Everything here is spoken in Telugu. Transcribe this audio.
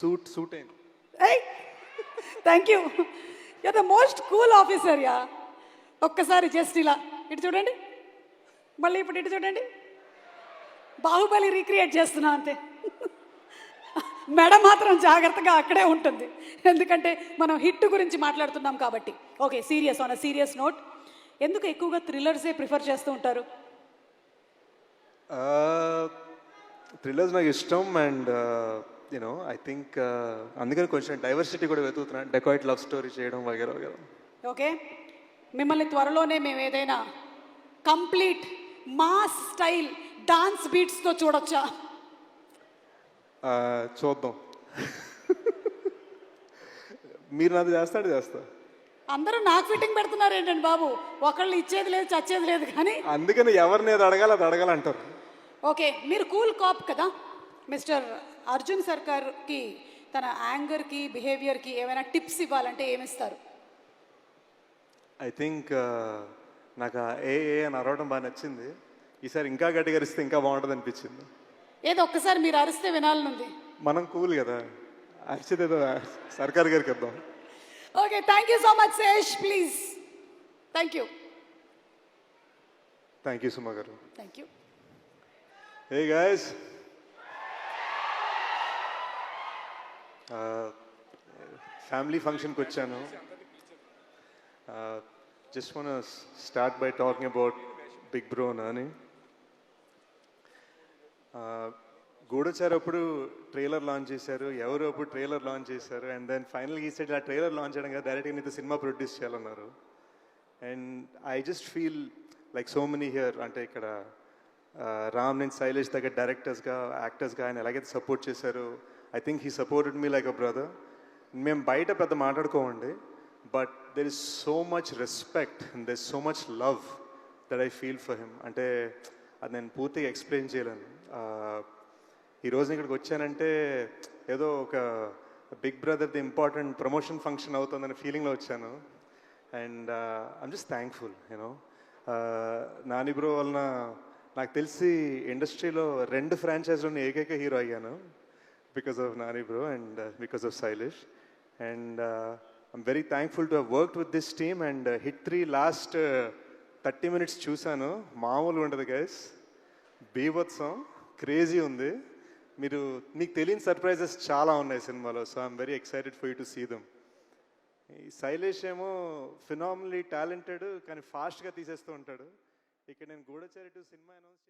సూట్ అయింది. Hey, thank you. You the most cool officer yeah. ఒక్కసారి జస్ట్ ఇలా ఇటు చూడండి, మళ్ళీ ఇప్పుడు ఇటు చూడండి. బాహుబలి రీక్రియేట్ చేస్తున్నా అంతే. మెడ మాత్రం జాగ్రత్తగా అక్కడే ఉంటుంది, ఎందుకంటే మనం హిట్ గురించి మాట్లాడుతున్నాం కాబట్టి. Okay, serious, on a serious note, ఎందుకు ఎక్కువగా థ్రిల్లర్సే ప్రిఫర్ చేస్తూ ఉంటారు? థ్రిల్లర్స్ నాకు ఇష్టం అండ్ యూనో ఐ థింక్ అందుకని కొంచెం డైవర్సిటీ కూడా వెతుకుతున్నాను, డెకాయిట్ లవ్ స్టోరీ చేయడం వగేరా వగేరా. ఓకే, మిమ్మల్ని త్వరలోనే మేము ఏదైనా కంప్లీట్ మాస్ స్టైల్ డాన్స్ బీట్స్తో చూడొచ్చా? చూద్దాం. మీరు నాది చేస్తా. అందరూ నాకు ఫిట్టింగ్ పెడుతున్నారు ఏంటండి బాబు, ఒకళ్ళు ఇచ్చేది లేదు చచ్చేది లేదు కానీ. అందుకని ఎవరిని అది అడగాలంటారు. ఓకే, మీరు కూల్ కాప్ కదా. మిస్టర్ అర్జున్ సర్కార్కి తన యాంగర్కి బిహేవియర్కి ఏమైనా టిప్స్ ఇవ్వాలంటే ఏమిస్తారు? ఐ థింక్ నాకు ఏ అని అరవడం బాగా నచ్చింది. ఈసారి ఇంకా గట్టిగా అరిస్తే ఇంకా బాగుంటుంది అనిపించింది. ఏదో ఒక్కసారి మీరు అరిస్తే వినాలనుంది. మనం కూల్ కదా, అరిచేది ఏదో సర్కార్ గారికి ఇద్దాం. Okay, thank you so much Sesh, please. Thank you. Thank you Suma గారు. Thank you. Hey guys, family ఫంక్షన్కి వచ్చాను. Just wanna start by talking about big bro Nani. Goodachari అప్పుడు ట్రైలర్ లాంచ్ చేశారు, ఎవరు అప్పుడు ట్రైలర్ లాంచ్ చేశారు, అండ్ దెన్ ఫైనల్ ఈ సైడ్ ఆ ట్రైలర్ లాంచ్ చేయడం కదా డైరెక్ట్గా నీతో సినిమా ప్రొడ్యూస్ చేయాలన్నారు. And I just feel like so many here, అంటే ఇక్కడ రామ్ నేను శైలేష్ దగ్గర డైరెక్టర్స్గా యాక్టర్స్గా ఆయన ఎలాగైతే సపోర్ట్ చేశారు, I think he supported me like a brother. మేము బయట పెద్ద మాట్లాడుకోమండి, but there is so much respect and there is so much love that I feel for him. అంటే అది నేను పూర్తిగా ఎక్స్ప్లెయిన్ చేయలేను. ఈరోజు ఇక్కడికి వచ్చానంటే ఏదో ఒక బిగ్ బ్రదర్ది ఇంపార్టెంట్ ప్రమోషన్ ఫంక్షన్ అవుతుందనే ఫీలింగ్లో వచ్చాను. And I'm just thankful you know. Nani bro వలన నాకు తెలిసి ఇండస్ట్రీలో 2 ఫ్రాంచైజ్లోని ఏకైక హీరో అయ్యాను, because of Nani bro and because of Shailesh. And I'm very thankful to have worked with this team. And hit 3 last 30 minutes చూశాను, మామూలుగా ఉండదు గైస్, బీభత్సం, క్రేజీ ఉంది. మీకు తెలియని సర్ప్రైజెస్ చాలా ఉన్నాయి సినిమాలో. So I'm very excited for you to see them. ఈ శైలేష్ ఏమో ఫినామినలీ టాలెంటెడ్, కానీ ఫాస్ట్గా తీసేస్తూ ఉంటాడు. ఇక్కడ నేను గూఢచారి 2 సినిమా అనౌన్స్